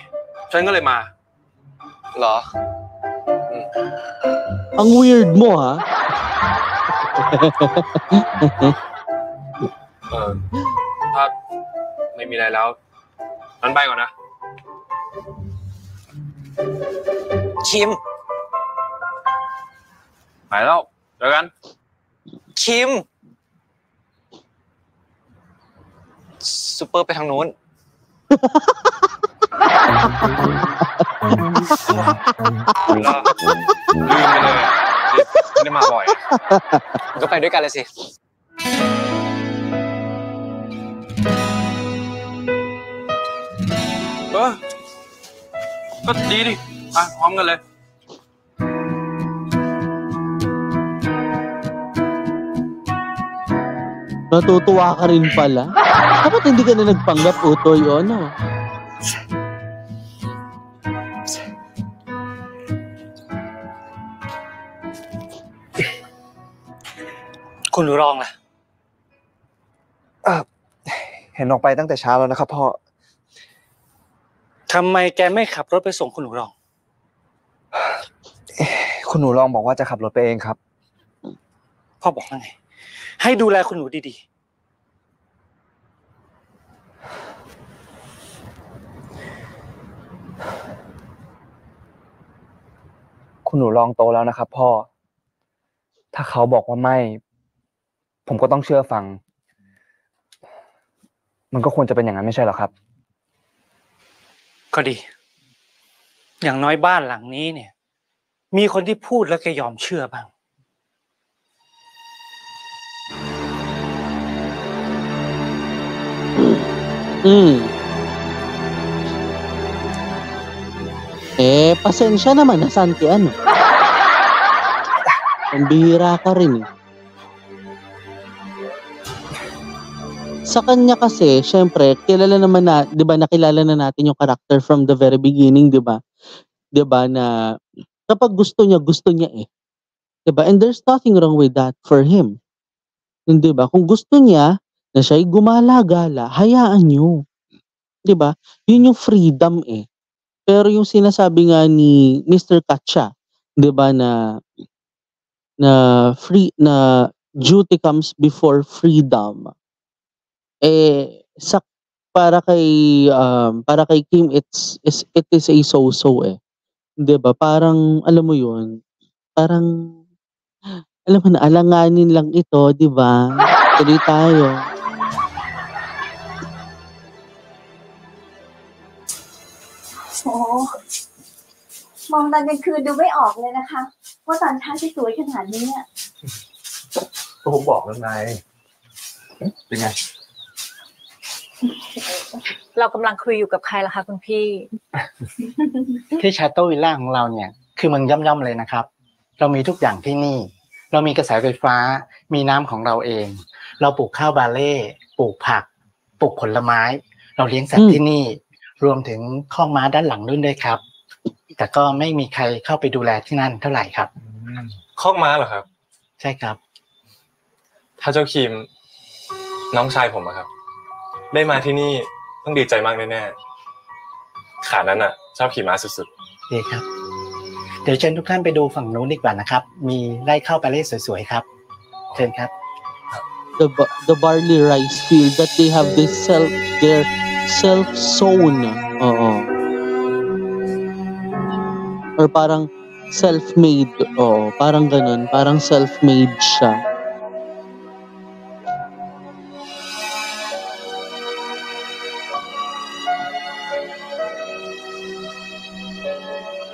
ฉันก็เลยมา เหรอ Ang weird mo ha. ถ้าไม่มีอะไรแล้วงั้นไปก่อนนะคิมไปแล้วเจอกันคิมซูเปอร์ไปทางนู้น ลืมไปเลยไม่ได้มาบ่อยก็ไปด้วยกันเลยสิก็ดีดิไปพร้อมกันเลยNatutuwa ka rin pala. Dapat hindi ka na nagpanggap, Utoy, o ano? คุณรู้รองล่ะเห็นออกไปตั้งแต่เช้าแล้วนะครับพ่อทำไมแกไม่ขับรถไปส่งคุณหนูรอง คุณหนูรองบอกว่าจะขับรถไปเองครับ พ่อบอกว่าไงให้ดูแลคุณหนูดีๆคุณหนูรองโตแล้วนะครับพ่อถ้าเขาบอกว่าไม่ผมก็ต้องเชื่อฟังมันก็ควรจะเป็นอย่างนั้นไม่ใช่หรอครับก็ดีอย่างน้อยบ้านหลังนี้เนี่ยมีคนที่พูดแล้วแกยอมเชื่อบ้างPasensya naman, nasaan ki ano? Pambihira ka rin eh. Sa kanya kasi, syempre, kilala naman na, 'di ba, nakilala na natin yung character from the very beginning, 'di ba? 'Di ba na kapag gusto niya eh. 'Di ba? And there's nothing wrong with that for him. 'Di ba? Kung gusto niya na siya'y gumala-gala, hayaan niyo. 'Di ba? Yun yung freedom eh. Pero yung sinasabi nga ni Mr. Katcha, 'di ba, na duty comes before freedom. Para kay Kim it is a so-so eh. 'Di ba? Parang alam mo 'yun, parang alam mo na, alanganin lang ito, 'di ba? Tuloy tayo. โอ้มองตอนกลางคืนดูไม่ออกเลยนะคะว่าตอนเช้าจะสวยขนาดนี้อ่ะก็ผมบอกแล้วไงเป็นไง เรากำลังคุยอยู่กับใครล่ะคะคุณพี่ ที่ชาโต้วิลล่าของเราเนี่ยคือเมืองย่อมๆเลยนะครับเรามีทุกอย่างที่นี่เรามีกระแสไฟฟ้ามีน้ำของเราเองเราปลูกข้าวบาเล่ปลูกผักปลูกผลไม้เราเลี้ยงสัตว์ที่นี่รวมถึงคอกม้าด้านหลังด้วยครับแต่ก็ไม่มีใครเข้าไปดูแลที่นั่นเท่าไหร่ครับคอกม้าเหรอครับใช่ครับ ถ้าเจ้าคิมน้องชายผมอะครับได้มาที่นี่ต้องดีใจมากแน่ๆขานั้นอะชอบขี่ม้าสุด ดีครับ เดี๋ยวเชิญทุกท่านไปดูฝั่งนู้นดีกว่านะครับ มีไร่ข้าวปลาเล่สวยๆครับ เชิญครับ the barley rice field that they have their self sown. Oo. Or parang self-made. Oo, parang ganun. Parang self-made siya.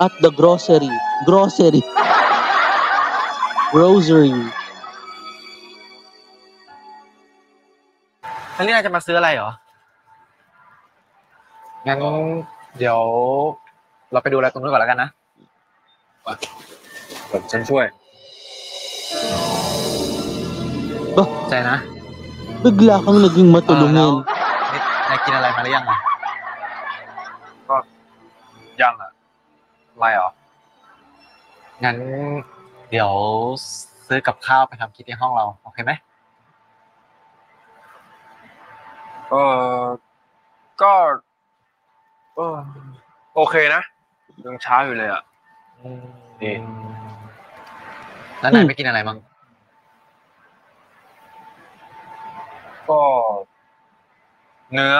At the grocery. Rosary. แล้วนี่นายจะมาซื้ออะไรเหรอ งั้นเดี๋ยวเราไปดูอะไรตรงนู้นก่อนแล้วกันนะ ผมฉันช่วย ใจนะ Bigla kang naging matulungin. นายกินอะไรมาหรือยังอ่ะ ก็ยังอ่ะไม่หรอ งั้นเดี๋ยวซื้อกับข้าวไปทำกินในห้องเราโอเคไหม ก็โอเคนะยังเช้าอยู่เลยอ่ะนี่ แล้วนายไม่กินอะไรมั้ง ก็เนื้อ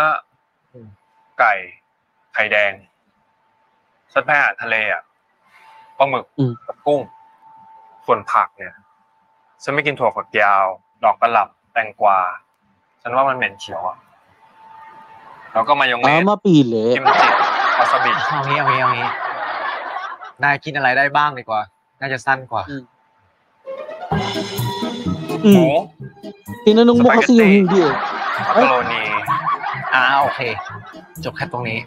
ไก่ไข่แดงสัตว์แพทย์ทะเลอ่ะปลาหมึกกับกุ้งส่วนผักเนี่ยฉันไม่กินถั่วฝักยาวดอกกระหล่ำแตงกวาฉันว่ามันเหม็นเขียวอ่ะแล้วก็มายองเนส mapili. กิมจิวาซาบิ เอางี้นายกินอะไรได้บ้างดีกว่าน่าจะสั้นกว่า หมู Tinanong mo kasi yung hindi eh. มักกะโรนี โอเคจบแค่ตรงนี้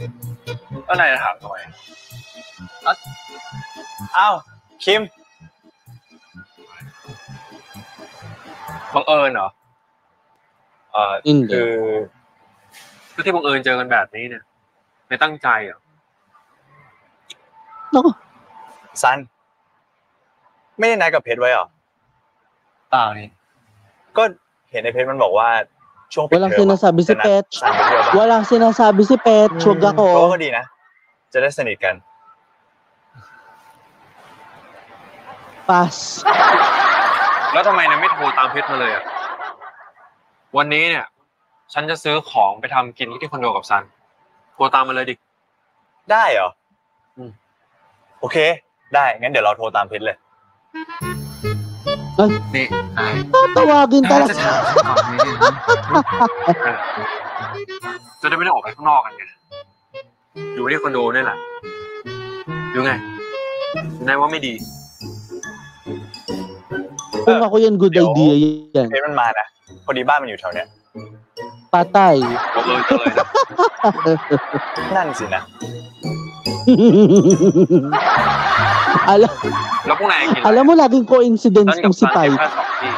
แล้วนายจะถามทำไม อ้าวคิม บังเอิญเหรอคือที่บังเอิญเจอกันแบบนี้เนี่ยไม่ตั้งใจเหรอ ซันไม่ได้นัดกับเพชรไว้หรอ เปล่านี่ ก็เห็นในเพจมันบอกว่าช่วงปิด Walang เทอม sinasabi si Petch. Walang sinasabi si Petch. Huwag ako. ก็ดีนะ จะได้สนิทกัน Pass. แล้วทำไมเนี่ยไม่โทรตามเพชรมาเลยอ่ะวันนี้เนี่ยฉันจะซื้อของไปทำกินที่คอนโดกับซันโทรตามมาเลยดิ ได้เหรอโอเคได้งั้นเดี๋ยวเราโทรตามเพชรเลย นี่ Tatawagin จะ talaga. ถามฉันก่อนนิดนึง จะได้ไม่ได้ออกไปข้างนอกกันไงอยู่ที่คอนโดนี่แหละดูไงนายว่าไม่ดี Kung ako yan, good idea yan. เพชรมันมานะพอดีบ้านมันอยู่แถวเนี้ย Patay. นั่นสินะ แล้วพวกนายกิน Alam mo, laging coincidence kung si Pai. แค่2 ที่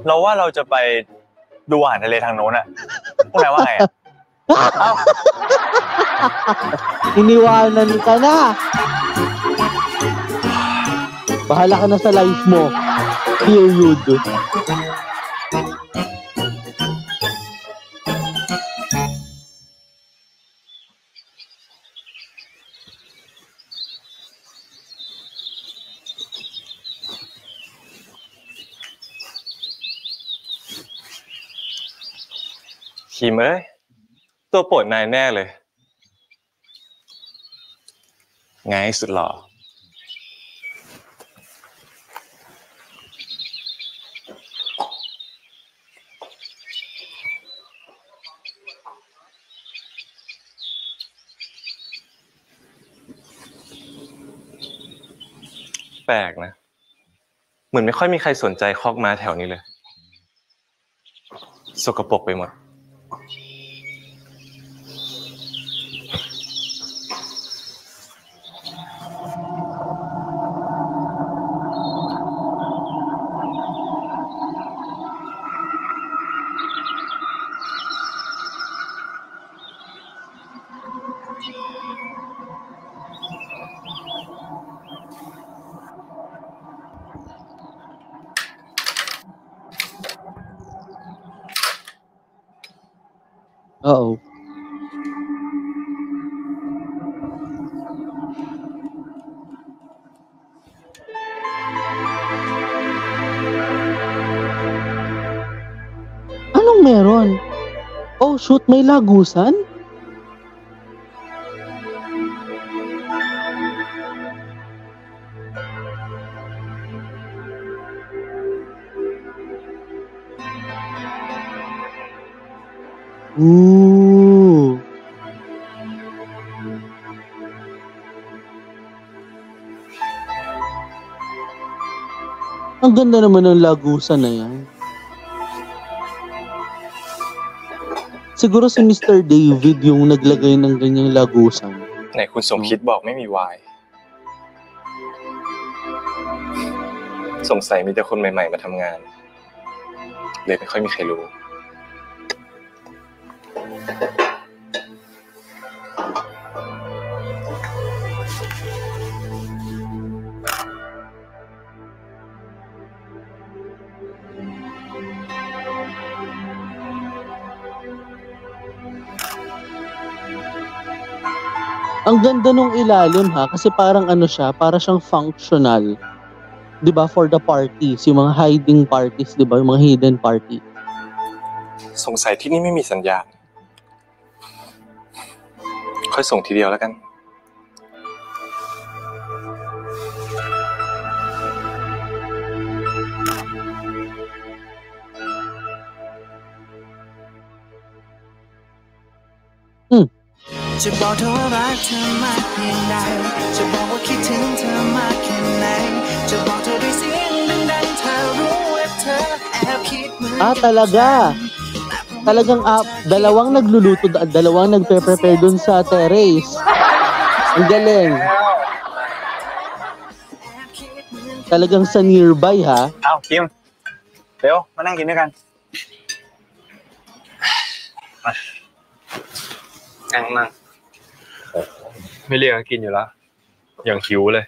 เราว่าเราจะไปดูอาหารทะเลทางโน้นอะพวกนายว่าไงอะ Iniwanan ka na. Bahala ka na sa life mo. Period.คิมเอ้ยตัวโปรดนายแน่เลยไงสุดหล่อแปลกนะเหมือนไม่ค่อยมีใครสนใจคอกม้าแถวนี้เลยสกปรกไปหมด Oo. Anong meron? Oh shoot, may lagusan? Ooh. Ang ganda naman ng lagusan na yan. Siguro si Mr. David yung naglagay ng ganyang lagusan. ไหนคุณสมคิดบอกไม่มีวาย สงสัยมีแต่คนใหม่ๆมาทำงานเลยไม่ค่อยมีใครรู้ Ang ganda nung ilalim ha, kasi parang ano siya, para siyang functional. 'Di ba, for the parties, yung mga hiding parties, 'di ba, yung mga hidden party. สงสัยที่นี่ไม่มีสัญญาณค่อยส่งทีเดียวแล้วกัน จะบอกเธอว่ารักเธอมากเพียงใดจะบอกว่าคิดถึงเธอมากแค่ไหนจะบอกเธอด้วยเสียงดังๆเธอรู้ว่าเธอแอบคิดเหมือนกัน Talaga. Talagang dalawang nagluluto, dalawang nagpe-prepare dun sa terrace. Ang galing. Talagang sa nearby ha. อ้าวคิมเร็วมานั่งกินด้วยกันนั่งไม่เรียกกินอยู่แล้วอย่างหิวเลย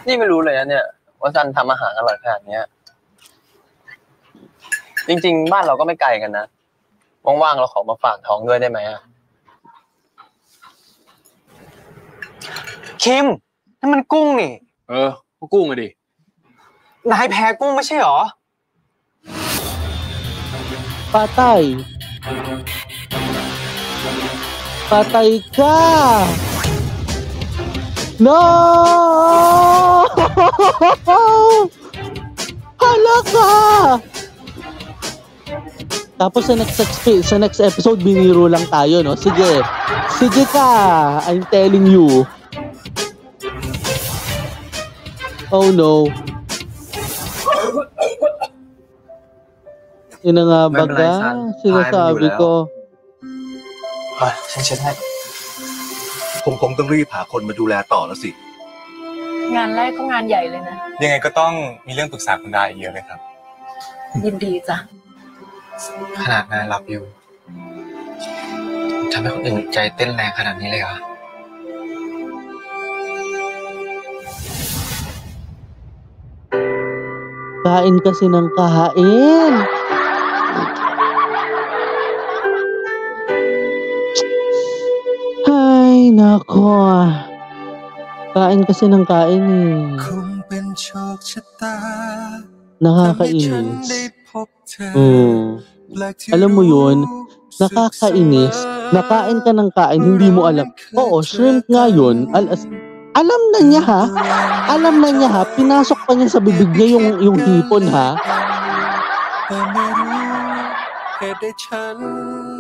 นี่ไม่รู้เลยนะเนี่ยว่าซันทำอาหารอร่อยขนาดนี้จริงๆบ้านเราก็ไม่ไกลกันนะว่างๆเราขอมาฝากท้องด้วยได้ไหมอะคิมนั่นมันกุ้งนี่ก็กุ้งอะดินายแพ้กุ้งไม่ใช่หรอ Patay. Patay ka. No! Hala ka! Tapos sa next episode, biniro lang tayo, no? Sige. Sige ka. I'm telling you. Oh no. Yun na nga baga, sinasabi ko. ฉันเช็ดให้ ผมคงต้องรีบหาคนมาดูแลต่อแล้วสิ งานแรกก็งานใหญ่เลยนะ ยังไงก็ต้องมีเรื่องปรึกษาคุณได้เยอะเลยครับ ยินดีจ้ะ ขนาดนายหลับอยู่ทำให้คนอื่นใจเต้นแรงขนาดนี้เลยเหรอ Kain kasi ng kahain. Ay, nako. Kain kasi ng kain eh. Nakakainis. Alam mo yun, nakakainis. Nakain ka ng kain, hindi mo alam. Oo, shrimp nga yun. Alam na niya ha. Alam na niya ha. Pinasok pa niya sa bibig niya yung hipon ha.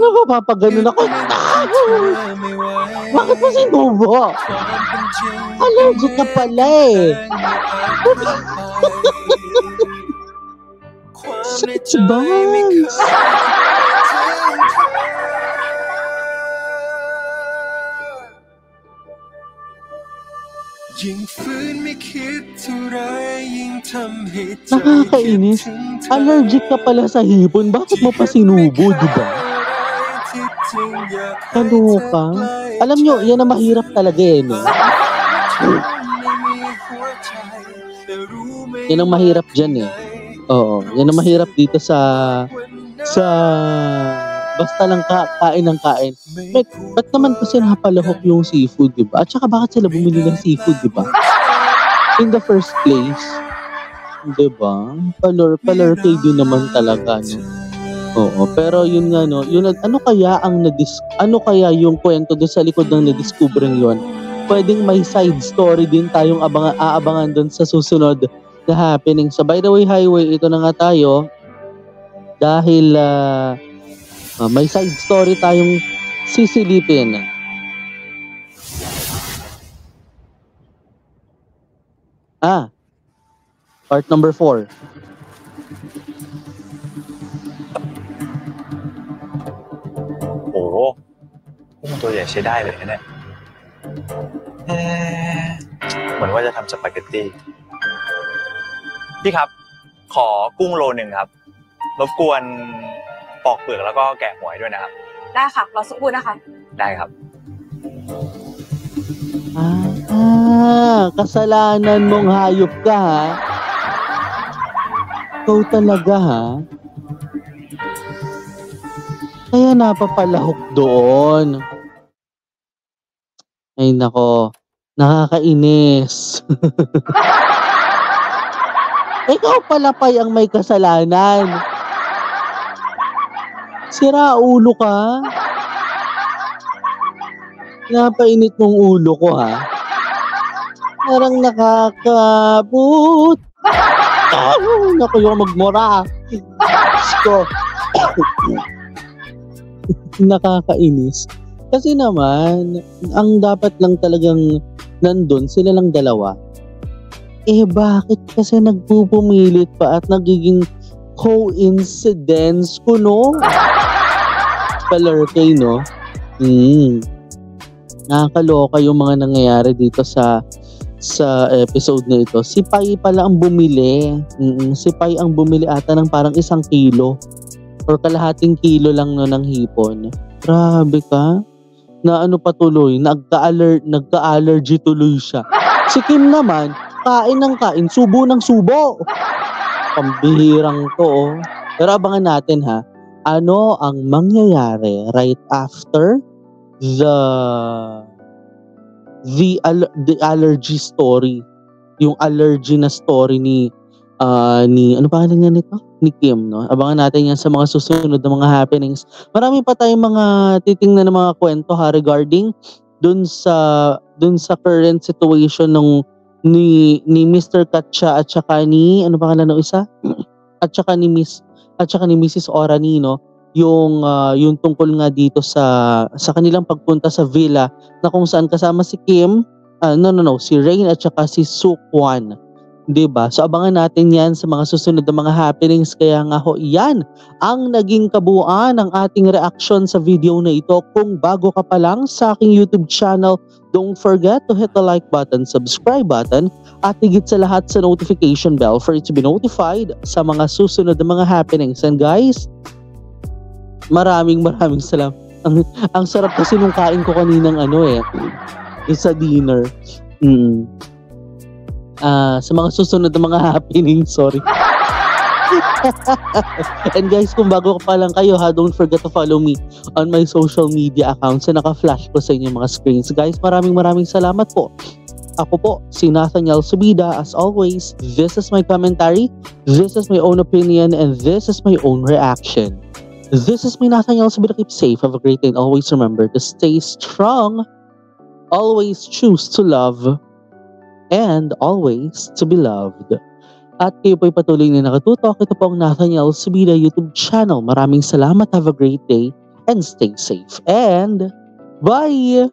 Napapaganon ako. Bakit mo sinubo? Allergic ka pala eh. Such bombs. Nakakainis. Allergic ka pala sa hipon. Bakit mo pa sinubo, diba? Ano ka? Alam nyo, yan ang mahirap talaga eh, no? Yan ang mahirap dyan eh. Oo, yan ang mahirap dito sa basta lang kain ng kain. Ba't naman kasi napalahok yung seafood, di ba? At saka bakit sila bumili ng seafood, di ba? In the first place, di ba? Palorkay din naman talaga, no? Oo, pero yun nga, no? Yun, ano kaya yung kwento doon sa likod ng nadiscovering yun? Pwedeng may side story din tayong aabangan doon sa susunod na happening. So by the way, Highway, ito na nga tayo. Dahil may side story tayong sisilipin. Part number 4.โอ้กุ้งตัวใหญ่ใช้ได้เลยนะเนี่ยเหมือนว่าจะทำสปาเกตตี้พี่ครับขอกุ้งโลนึงครับรบกวนปอกเปลือกแล้วก็แกะหัวด้วยนะครับได้ค่ะรอสักครู่นะคะ ได้ครับ Kasalanan mong hayop ka, ha? Ikaw talaga, ha? Kaya napapalahok doon. Ay nako, nakakainis. Ikaw pala pa ang may kasalanan. Sira ulo ka. Napainit mong ulo ko, ha? Parang nakakabut. Naku, yung magmura. Sko. Nakakainis. Kasi naman, ang dapat lang talagang nandun, sila lang dalawa. Bakit kasi nagpupumilit pa at nagiging coincidence ko, no? Palorkay, no? Nakakaloka yung mga nangyayari dito sa episode na ito. Si Pai pala ang bumili. Si Pai ang bumili ata ng parang 1 kilo or kalahating kilo lang no ng hipon. Grabe ka. Na ano pa tuloy, nagka-allergy tuloy siya. Si Kim naman, kain ng kain, subo ng subo. Pambihirang to, oh. Pero abangan natin, ha. Ano ang mangyayari right after the allergy story, yung allergy na story ni ano pangalan niya nito? Ni Kim, no? Abangan natin yan sa mga susunod na mga happenings. Marami pa tayong mga titingnan ng mga kwento, ha, regarding dun sa current situation ni Mr. Katcha at saka ni ano pangalan ng isa? At saka ni Mrs. Orani, no? Yung tungkol nga dito sa kanilang pagpunta sa villa na kung saan kasama si Kim, si Rain at saka si Sukwan, 'di ba? So abangan natin 'yan sa mga susunod na mga happenings. Kaya nga ho, 'yan ang naging kabuuan ng ating reaction sa video na ito. Kung bago ka pa lang sa aking YouTube channel, don't forget to hit the like button, subscribe button, at higit sa lahat sa notification bell for it to be notified sa mga susunod na mga happenings. And guys, maraming salamat. Ang sarap kasi nung kain ko kaninang sa dinner. Sa mga susunod na mga happenings, sorry. And guys, kung bago ka pa lang kayo, ha, don't forget to follow me on my social media accounts na naka-flash ko sa inyong mga screens. Guys, maraming salamat po. Ako po, si Nathaniel Subida. As always, this is my commentary, this is my own opinion, and this is my own reaction. This is me, Nathaniel Subida. Keep safe, have a great day, and always remember to stay strong, always choose to love, and always to be loved. At kayo po'y patuloy na nakatutok. Ito po ang Nathaniel Subida YouTube channel. Maraming salamat, have a great day, and stay safe, and bye!